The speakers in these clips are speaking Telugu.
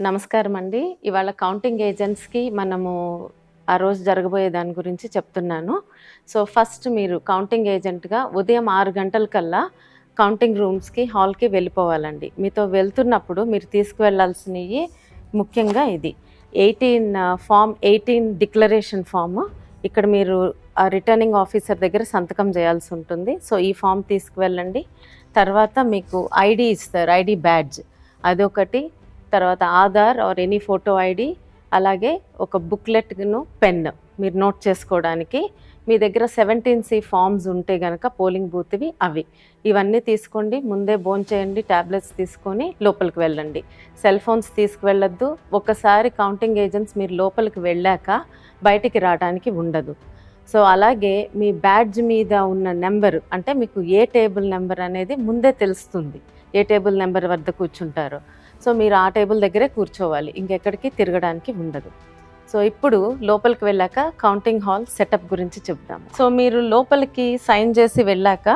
నమస్కారం అండి. ఇవాళ కౌంటింగ్ ఏజెంట్స్‌కి మనము ఆ రోజు జరగబోయే దాని గురించి చెప్తున్నాను. సో, ఫస్ట్ మీరు కౌంటింగ్ ఏజెంట్‌గా ఉదయం 6 గంటలకల్లా కౌంటింగ్ రూమ్స్‌కి, హాల్‌కి వెళ్ళిపోవాలండి. మీతో వెళ్తున్నప్పుడు మీరు తీసుకువెళ్ళాల్సినయి ముఖ్యంగా ఇది 18 డిక్లరేషన్ ఫామ్. ఇక్కడ మీరు ఆ రిటర్నింగ్ ఆఫీసర్ దగ్గర సంతకం చేయాల్సి ఉంటుంది. సో, ఈ ఫామ్ తీసుకువెళ్ళండి. తర్వాత మీకు ఐడీ ఇస్తారు, ఐడీ బ్యాడ్జ్ అదొకటి. తర్వాత Aadhaar or any photo ID, అలాగే ఒక బుక్లెట్ను పెన్ మీరు నోట్ చేసుకోవడానికి. మీ దగ్గర 17C ఫామ్స్ ఉంటే కనుక పోలింగ్ బూత్వి అవి ఇవన్నీ తీసుకోండి. ముందే భోంచేయండి, ట్యాబ్లెట్స్ తీసుకొని లోపలికి వెళ్ళండి. సెల్ ఫోన్స్ తీసుకువెళ్ళొద్దు. ఒకసారి కౌంటింగ్ ఏజెంట్స్ మీరు లోపలికి వెళ్ళాక బయటికి రావడానికి ఉండదు. సో అలాగే మీ బ్యాడ్జ్ మీద ఉన్న నెంబరు, అంటే మీకు ఏ టేబుల్ నెంబర్ అనేది ముందే తెలుస్తుంది, ఏ టేబుల్ నెంబర్ వద్ద కూర్చుంటారో. సో మీరు ఆ టేబుల్ దగ్గరే కూర్చోవాలి, ఇంకెక్కడికి తిరగడానికి ఉండదు. సో ఇప్పుడు లోపలికి వెళ్ళాక కౌంటింగ్ హాల్ సెటప్ గురించి చెప్దాము. సో మీరు లోపలికి సైన్ చేసి వెళ్ళాక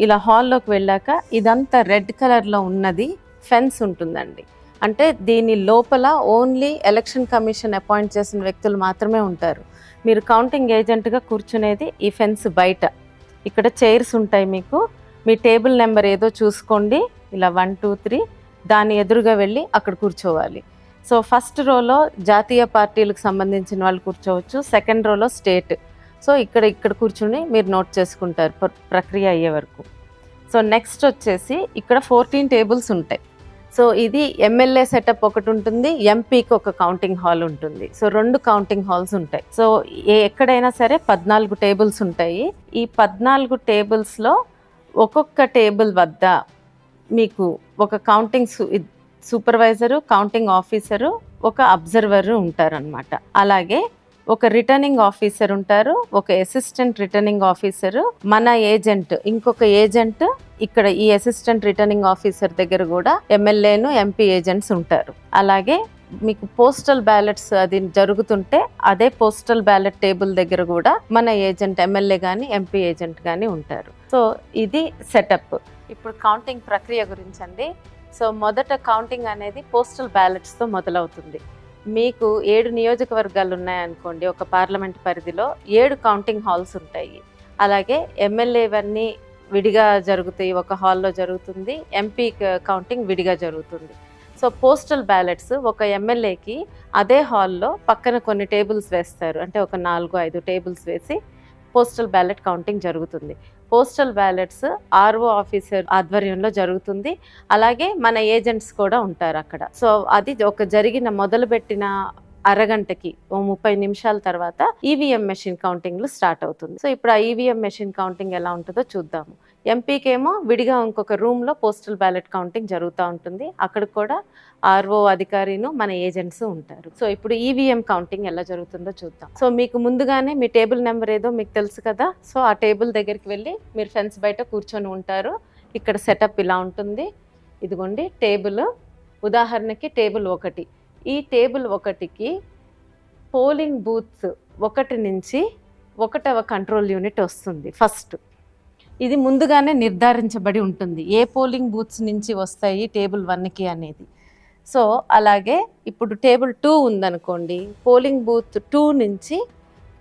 ఇలా హాల్లోకి వెళ్ళాక ఇదంతా రెడ్ కలర్లో ఉన్నది ఫెన్స్ ఉంటుందండి. అంటే దీని లోపల ఓన్లీ ఎలక్షన్ కమిషన్ అపాయింట్ చేసిన వ్యక్తులు మాత్రమే ఉంటారు. మీరు కౌంటింగ్ ఏజెంట్గా కూర్చునేది ఈ ఫెన్స్ బయట. ఇక్కడ చైర్స్ ఉంటాయి మీకు. మీ టేబుల్ నెంబర్ ఏదో చూసుకోండి, ఇలా 1 2 3 దాని ఎదురుగా వెళ్ళి అక్కడ కూర్చోవాలి. సో ఫస్ట్ రోలో జాతీయ పార్టీలకు సంబంధించిన వాళ్ళు కూర్చోవచ్చు, సెకండ్ రోలో స్టేట్. సో ఇక్కడ కూర్చుని మీరు నోట్ చేసుకుంటారు ప్రక్రియ అయ్యే వరకు. సో నెక్స్ట్ వచ్చేసి ఇక్కడ 14 టేబుల్స్ ఉంటాయి. సో ఇది ఎమ్మెల్యే సెటప్ ఒకటి ఉంటుంది, ఎంపీకి ఒక కౌంటింగ్ హాల్ ఉంటుంది. సో 2 కౌంటింగ్ హాల్స్ ఉంటాయి. సో ఎక్కడైనా సరే 14 టేబుల్స్ ఉంటాయి. ఈ 14 టేబుల్స్లో ఒక్కొక్క టేబుల్ వద్ద మీకు ఒక కౌంటింగ్ సూపర్వైజరు, కౌంటింగ్ ఆఫీసరు, ఒక అబ్జర్వరు ఉంటారనమాట. అలాగే ఒక రిటర్నింగ్ ఆఫీసర్ ఉంటారు, ఒక అసిస్టెంట్ రిటర్నింగ్ ఆఫీసరు, మన ఏజెంట్, ఇంకొక ఏజెంట్. ఇక్కడ ఈ అసిస్టెంట్ రిటర్నింగ్ ఆఫీసర్ దగ్గర కూడా ఎమ్మెల్యేను, ఎంపీ ఏజెంట్స్ ఉంటారు. అలాగే మీకు పోస్టల్ బ్యాలెట్స్ అది జరుగుతుంటే అదే పోస్టల్ బ్యాలెట్ టేబుల్ దగ్గర కూడా మన ఏజెంట్, ఎమ్మెల్యే కానీ ఎంపీ ఏజెంట్ కానీ ఉంటారు. సో ఇది సెటప్. ఇప్పుడు కౌంటింగ్ ప్రక్రియ గురించి అండి. సో మొదట కౌంటింగ్ అనేది పోస్టల్ బ్యాలెట్స్తో మొదలవుతుంది. మీకు 7 నియోజకవర్గాలు ఉన్నాయనుకోండి, ఒక పార్లమెంట్ పరిధిలో 7 కౌంటింగ్ హాల్స్ ఉంటాయి. అలాగే ఎమ్మెల్యేవన్నీ విడిగా జరుగుతాయి, ఒక హాల్లో జరుగుతుంది. ఎంపీ కౌంటింగ్ విడిగా జరుగుతుంది. సో పోస్టల్ బ్యాలెట్స్ ఒక ఎమ్మెల్యేకి అదే హాల్లో పక్కన కొన్ని టేబుల్స్ వేస్తారు, అంటే ఒక 4-5 టేబుల్స్ వేసి పోస్టల్ బ్యాలెట్ కౌంటింగ్ జరుగుతుంది. పోస్టల్ బ్యాలెట్స్ ఆర్ఓ ఆఫీసర్ ఆధ్వర్యంలో జరుగుతుంది. అలాగే మన ఏజెంట్స్ కూడా ఉంటారు అక్కడ. సో అది ఒక మొదలుపెట్టిన అరగంటకి 30 నిమిషాల తర్వాత ఈవీఎం మెషిన్ కౌంటింగ్లు స్టార్ట్ అవుతుంది. సో ఇప్పుడు ఆ ఈవీఎం మెషిన్ కౌంటింగ్ ఎలా ఉంటుందో చూద్దాము. ఎంపీకేమో విడిగా ఇంకొక రూమ్లో పోస్టల్ బ్యాలెట్ కౌంటింగ్ జరుగుతూ ఉంటుంది. అక్కడ కూడా ఆర్ఓ అధికారిను, మన ఏజెంట్స్ ఉంటారు. సో ఇప్పుడు ఈవీఎం కౌంటింగ్ ఎలా జరుగుతుందో చూద్దాం. సో మీకు ముందుగానే మీ టేబుల్ నెంబర్ ఏదో మీకు తెలుసు కదా. సో ఆ టేబుల్ దగ్గరికి వెళ్ళి మీరు ఫెన్స్ బయట కూర్చొని ఉంటారు. ఇక్కడ సెటప్ ఇలా ఉంటుంది. ఇదిగోండి టేబుల్, ఉదాహరణకి టేబుల్ 1. ఈ టేబుల్ 1కి పోలింగ్ బూత్ 1 నుంచి 1వ కంట్రోల్ యూనిట్ వస్తుంది ఫస్ట్. ఇది ముందుగానే నిర్ధారించబడి ఉంటుంది, ఏ పోలింగ్ బూత్స్ నుంచి వస్తాయి టేబుల్ 1కి అనేది. సో అలాగే ఇప్పుడు టేబుల్ 2 ఉందనుకోండి, పోలింగ్ బూత్ 2 నుంచి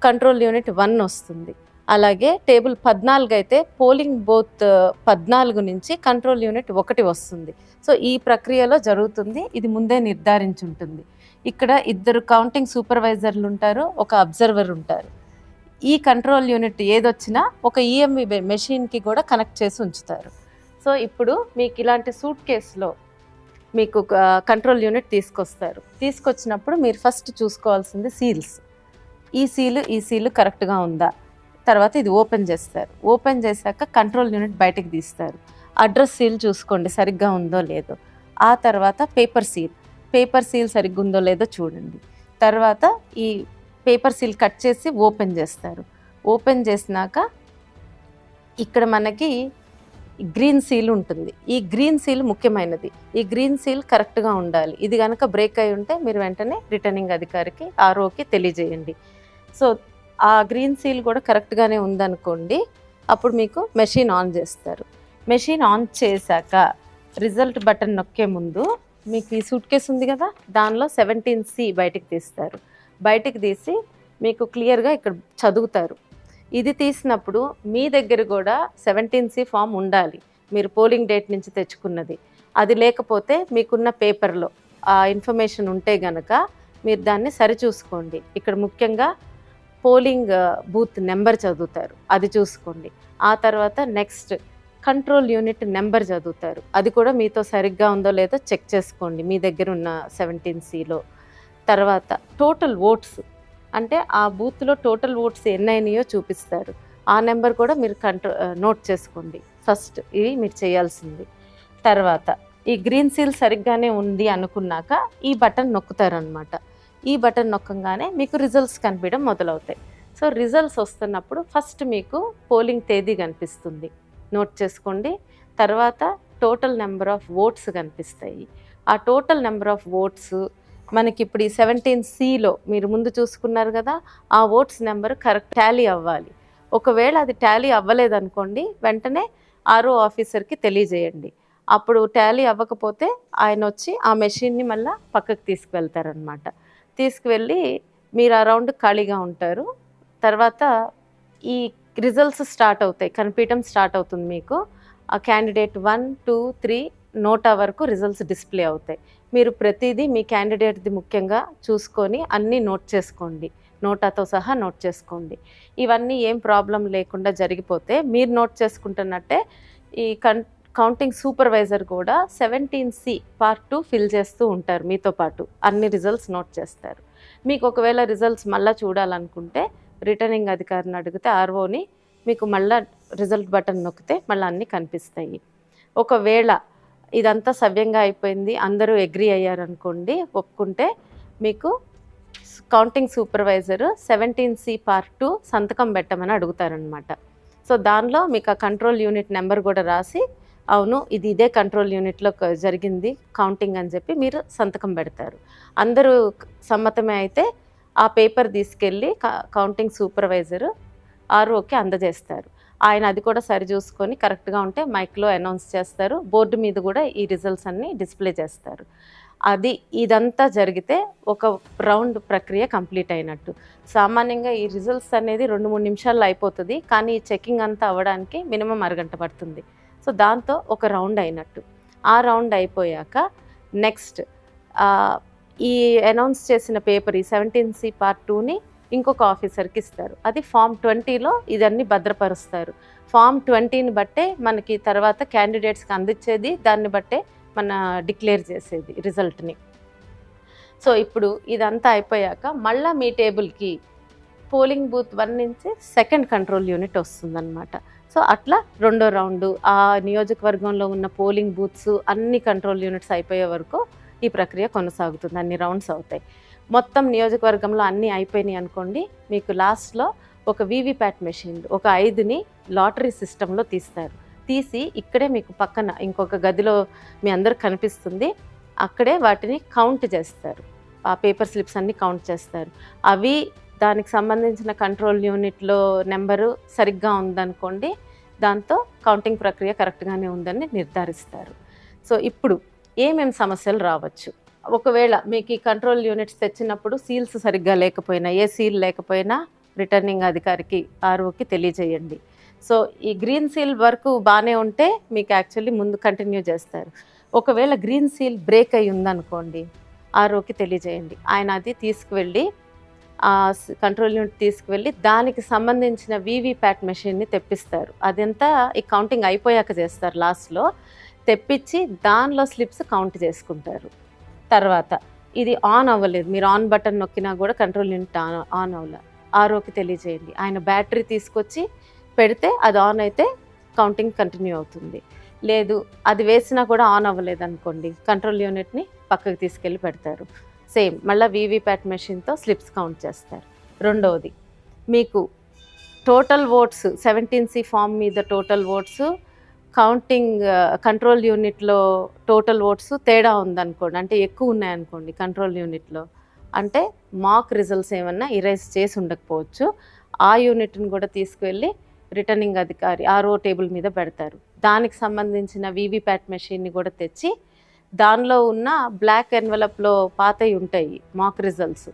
కంట్రోల్ యూనిట్ 1 వస్తుంది. అలాగే టేబుల్ 14 అయితే పోలింగ్ బూత్ 14 నుంచి కంట్రోల్ యూనిట్ 1 వస్తుంది. సో ఈ ప్రక్రియలో జరుగుతుంది. ఇది ముందే నిర్ధారించి ఉంటుంది. ఇక్కడ 2 కౌంటింగ్ సూపర్వైజర్లు ఉంటారు, ఒక అబ్జర్వర్ ఉంటారు. ఈ కంట్రోల్ యూనిట్ ఏదొచ్చినా ఒక ఈఎంవి మెషిన్కి కూడా కనెక్ట్ చేసి ఉంచుతారు. సో ఇప్పుడు మీకు ఇలాంటి సూట్ కేసులో మీకు కంట్రోల్ యూనిట్ తీసుకొస్తారు. తీసుకొచ్చినప్పుడు మీరు ఫస్ట్ చూసుకోవాల్సింది సీల్స్. ఈ సీలు కరెక్ట్గా ఉందా. తర్వాత ఇది ఓపెన్ చేస్తారు. ఓపెన్ చేశాక కంట్రోల్ యూనిట్ బయటకు తీస్తారు. అడ్రస్ సీల్ చూసుకోండి సరిగ్గా ఉందో లేదో. ఆ తర్వాత పేపర్ సీల్ సరిగ్గా ఉందో లేదో చూడండి. తర్వాత ఈ పేపర్ సీల్ కట్ చేసి ఓపెన్ చేస్తారు. ఓపెన్ చేసినాక ఇక్కడ మనకి గ్రీన్ సీల్ ఉంటుంది. ఈ గ్రీన్ సీల్ ముఖ్యమైనది. ఈ గ్రీన్ సీల్ కరెక్ట్గా ఉండాలి. ఇది కనుక బ్రేక్ అయి ఉంటే మీరు వెంటనే రిటర్నింగ్ అధికారికి, ఆర్ఓకి తెలియజేయండి. సో ఆ గ్రీన్ సీల్ కూడా కరెక్ట్గానే ఉందనుకోండి, అప్పుడు మీకు మెషిన్ ఆన్ చేస్తారు. మెషిన్ ఆన్ చేశాక రిజల్ట్ బటన్ నొక్కే ముందు మీకు ఈ సూట్ కేసు ఉంది కదా, దానిలో 17C బయటికి తీస్తారు. బయటికి తీసి మీకు క్లియర్గా ఇక్కడ చదువుతారు. ఇది తీసినప్పుడు మీ దగ్గర కూడా 17C ఫామ్ ఉండాలి, మీరు పోలింగ్ డేట్ నుంచి తెచ్చుకున్నది. అది లేకపోతే మీకున్న పేపర్లో ఆ ఇన్ఫర్మేషన్ ఉంటే గనక మీరు దాన్ని సరిచూసుకోండి. ఇక్కడ ముఖ్యంగా పోలింగ్ బూత్ నెంబర్ చదువుతారు, అది చూసుకోండి. ఆ తర్వాత నెక్స్ట్ కంట్రోల్ యూనిట్ నెంబర్ చదువుతారు, అది కూడా మీతో సరిగ్గా ఉందో లేదో చెక్ చేసుకోండి మీ దగ్గర ఉన్న 17Cలో. తర్వాత టోటల్ ఓట్స్, అంటే ఆ బూత్లో టోటల్ ఓట్స్ ఎన్నైనాయో చూపిస్తారు, ఆ నెంబర్ కూడా మీరు నోట్ చేసుకోండి. ఫస్ట్ ఇవి మీరు చేయాల్సింది. తర్వాత ఈ గ్రీన్ సీల్ సరిగ్గానే ఉంది అనుకున్నాక ఈ బటన్ నొక్కుతారనమాట. ఈ బటన్ నొక్కగానే మీకు రిజల్ట్స్ కనిపించడం మొదలవుతాయి. సో రిజల్ట్స్ వస్తున్నప్పుడు ఫస్ట్ మీకు పోలింగ్ తేదీ కనిపిస్తుంది, నోట్ చేసుకోండి. తర్వాత టోటల్ నెంబర్ ఆఫ్ ఓట్స్ కనిపిస్తాయి. ఆ టోటల్ నెంబర్ ఆఫ్ ఓట్స్ మనకి ఇప్పుడు ఈ 17Cలో మీరు ముందు చూసుకున్నారు కదా, ఆ ఓట్స్ నెంబర్ కరెక్ట్ టాలీ అవ్వాలి. ఒకవేళ అది టాలీ అవ్వలేదనుకోండి, వెంటనే ఆర్ఓ ఆఫీసర్కి తెలియజేయండి. అప్పుడు టాలీ అవ్వకపోతే ఆయన వచ్చి ఆ మెషిన్ని మళ్ళీ పక్కకు తీసుకువెళ్తారనమాట. తీసుకువెళ్ళి మీరు ఆ రౌండ్ ఖాళీగా ఉంటారు. తర్వాత ఈ రిజల్ట్స్ స్టార్ట్ అవుతాయి, కనిపించడం స్టార్ట్ అవుతుంది మీకు. ఆ క్యాండిడేట్ 1, 2, 3 నోటా వరకు రిజల్ట్స్ డిస్ప్లే అవుతాయి. మీరు ప్రతిదీ మీ క్యాండిడేట్ది ముఖ్యంగా చూసుకొని అన్నీ నోట్ చేసుకోండి, నోటాతో సహా నోట్ చేసుకోండి. ఇవన్నీ ఏం ప్రాబ్లం లేకుండా జరిగిపోతే మీరు నోట్ చేసుకుంటున్నట్టే ఈ కౌంటింగ్ సూపర్వైజర్ కూడా 17C పార్ట్ 2 ఫిల్ చేస్తూ ఉంటారు, మీతో పాటు అన్ని రిజల్ట్స్ నోట్ చేస్తారు. మీకు ఒకవేళ రిజల్ట్స్ మళ్ళీ చూడాలనుకుంటే రిటర్నింగ్ అధికారిని అడిగితే ఆర్ఓని మీకు మళ్ళీ రిజల్ట్ బటన్ నొక్కితే మళ్ళీ అన్నీ కనిపిస్తాయి. ఒకవేళ ఇదంతా సవ్యంగా అయిపోయింది, అందరూ అగ్రీ అయ్యారనుకోండి, ఒప్పుకుంటే మీకు కౌంటింగ్ సూపర్వైజర్ 17C పార్ట్ 2 సంతకం పెట్టమని అడుగుతారనమాట. సో దానిలో మీకు ఆ కంట్రోల్ యూనిట్ నెంబర్ కూడా రాసి, అవును ఇది ఇదే కంట్రోల్ యూనిట్లో జరిగింది కౌంటింగ్ అని చెప్పి మీరు సంతకం పెడతారు. అందరూ సమ్మతమే అయితే ఆ పేపర్ తీసుకెళ్ళి కౌంటింగ్ సూపర్వైజర్ ఆర్ఓకి అందజేస్తారు. ఆయన అది కూడా సరి చూసుకొని కరెక్ట్గా ఉంటే మైక్లో అనౌన్స్ చేస్తారు. బోర్డు మీద కూడా ఈ రిజల్ట్స్ అన్నీ డిస్ప్లే చేస్తారు. ఇదంతా జరిగితే ఒక రౌండ్ ప్రక్రియ కంప్లీట్ అయినట్టు. సామాన్యంగా ఈ రిజల్ట్స్ అనేది 2-3 నిమిషాల్లో అయిపోతుంది, కానీ ఈ చెకింగ్ అంతా అవ్వడానికి మినిమం అరగంట పడుతుంది. సో దాంతో ఒక రౌండ్ అయినట్టు. ఆ రౌండ్ అయిపోయాక నెక్స్ట్ ఈ అనౌన్స్ చేసిన పేపర్ ఈ 17C పార్ట్ 2ని ఇంకొక ఆఫీసర్కి ఇస్తారు. అది ఫామ్ 20లో ఇదన్నీ భద్రపరుస్తారు. ఫామ్ 20ని బట్టే మనకి తర్వాత క్యాండిడేట్స్కి అందించేది, దాన్ని బట్టే మన డిక్లేర్ చేసేది రిజల్ట్ని. సో ఇప్పుడు ఇదంతా అయిపోయాక మళ్ళీ మీ టేబుల్కి పోలింగ్ బూత్ 1 నుంచి సెకండ్ కంట్రోల్ యూనిట్ వస్తుందన్నమాట. సో అట్లా రెండో రౌండు ఆ నియోజకవర్గంలో ఉన్న పోలింగ్ బూత్స్ అన్ని కంట్రోల్ యూనిట్స్ అయిపోయే వరకు ఈ ప్రక్రియ కొనసాగుతుంది, అన్ని రౌండ్స్ అవుతాయి. మొత్తం నియోజకవర్గంలో అన్నీ అయిపోయినాయి అనుకోండి, మీకు లాస్ట్లో ఒక వీవీప్యాట్ మెషిన్ ఒక 5ని లాటరీ సిస్టంలో తీస్తారు. తీసి ఇక్కడే మీకు పక్కన ఇంకొక గదిలో మీ అందరికి కనిపిస్తుంది, అక్కడే వాటిని కౌంట్ చేస్తారు. ఆ పేపర్ స్లిప్స్ అన్నీ కౌంట్ చేస్తారు. అవి దానికి సంబంధించిన కంట్రోల్ యూనిట్లో నెంబరు సరిగ్గా ఉందనుకోండి, దాంతో కౌంటింగ్ ప్రక్రియ కరెక్ట్గానే ఉందని నిర్ధారిస్తారు. సో ఇప్పుడు ఏమేమి సమస్యలు రావచ్చు, ఒకవేళ మీకు ఈ కంట్రోల్ యూనిట్స్ తెచ్చినప్పుడు సీల్స్ సరిగ్గా లేకపోయినా, ఏ సీల్ లేకపోయినా రిటర్నింగ్ అధికారికి ఆర్ఓకి తెలియజేయండి. సో ఈ గ్రీన్ సీల్ వరకు బాగానే ఉంటే మీకు యాక్చువల్లీ ముందు కంటిన్యూ చేస్తారు. ఒకవేళ గ్రీన్ సీల్ బ్రేక్ అయి ఉందనుకోండి, ఆర్ఓకి తెలియజేయండి. ఆయన అది తీసుకువెళ్ళి కంట్రోల్ యూనిట్ తీసుకువెళ్ళి దానికి సంబంధించిన వీవీప్యాట్ మెషిన్ని తెప్పిస్తారు. అదంతా ఈ కౌంటింగ్ అయిపోయాక చేస్తారు. లాస్ట్లో తెప్పించి దానిలో స్లిప్స్ కౌంట్ చేసుకుంటారు. తర్వాత ఇది ఆన్ అవ్వలేదు, మీరు ఆన్ బటన్ నొక్కినా కూడా కంట్రోల్ యూనిట్ ఆన్ అవ్వలేదు, ఆర్ఓకి తెలియజేయండి. ఆయన బ్యాటరీ తీసుకొచ్చి పెడితే అది ఆన్ అయితే కౌంటింగ్ కంటిన్యూ అవుతుంది. లేదు అది వేసినా కూడా ఆన్ అవ్వలేదు అనుకోండి, కంట్రోల్ యూనిట్ని పక్కకు తీసుకెళ్ళి పెడతారు. సేమ్ మళ్ళీ వీవీప్యాట్ మెషిన్తో స్లిప్స్ కౌంట్ చేస్తారు. రెండవది, మీకు టోటల్ ఓట్స్ 17C ఫామ్ మీద టోటల్ ఓట్స్ కౌంటింగ్ కంట్రోల్ యూనిట్లో టోటల్ ఓట్స్ తేడా ఉందనుకోండి, అంటే ఎక్కువ ఉన్నాయనుకోండి కంట్రోల్ యూనిట్లో, అంటే మాక్ రిజల్ట్స్ ఏమన్నా ఇరేజ్ చేసి ఉండకపోవచ్చు. ఆ యూనిట్ని కూడా తీసుకువెళ్ళి రిటర్నింగ్ అధికారి ఆర్ఓ టేబుల్ మీద పెడతారు. దానికి సంబంధించిన వీవీప్యాట్ మెషిన్ని కూడా తెచ్చి దానిలో ఉన్న బ్లాక్ ఎన్వలప్లో పాతవి ఉంటాయి మాక్ రిజల్ట్స్,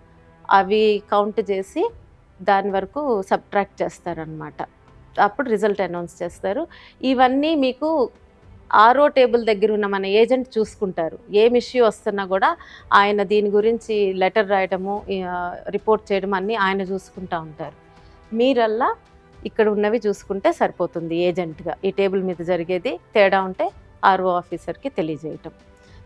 అవి కౌంట్ చేసి దాని వరకు సబ్ట్రాక్ట్ చేస్తారనమాట. అప్పుడు రిజల్ట్ అనౌన్స్ చేస్తారు. ఇవన్నీ మీకు ఆర్ఓ టేబుల్ దగ్గర ఉన్న మన ఏజెంట్ చూసుకుంటారు. ఏం ఇష్యూ వస్తున్నా కూడా ఆయన దీని గురించి లెటర్ రాయడము, రిపోర్ట్ చేయడం అన్నీ ఆయన చూసుకుంటూ ఉంటారు. మీరల్లా ఇక్కడ ఉన్నవి చూసుకుంటే సరిపోతుంది ఏజెంట్గా. ఈ టేబుల్ మీద జరిగేది తేడా ఉంటే ఆర్ఓ ఆఫీసర్కి తెలియజేయటం.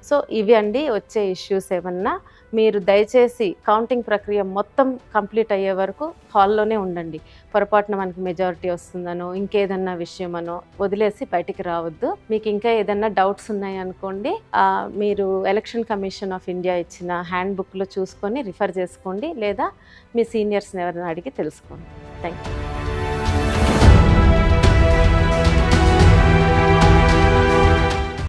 సో ఇవి అండి వచ్చే ఇష్యూస్. ఏమన్నా మీరు దయచేసి కౌంటింగ్ ప్రక్రియ మొత్తం కంప్లీట్ అయ్యే వరకు హాల్లోనే ఉండండి. పొరపాటున మనకి మెజారిటీ వస్తుందనో ఇంకేదన్నా విషయమనో వదిలేసి బయటికి రావద్దు. మీకు ఇంకా ఏదన్నా డౌట్స్ ఉన్నాయనుకోండి, మీరు ఎలక్షన్ కమిషన్ ఆఫ్ ఇండియా ఇచ్చిన హ్యాండ్ బుక్లో చూసుకొని రిఫర్ చేసుకోండి, లేదా మీ సీనియర్స్ని ఎవరైనా అడిగి తెలుసుకోండి. Thank you.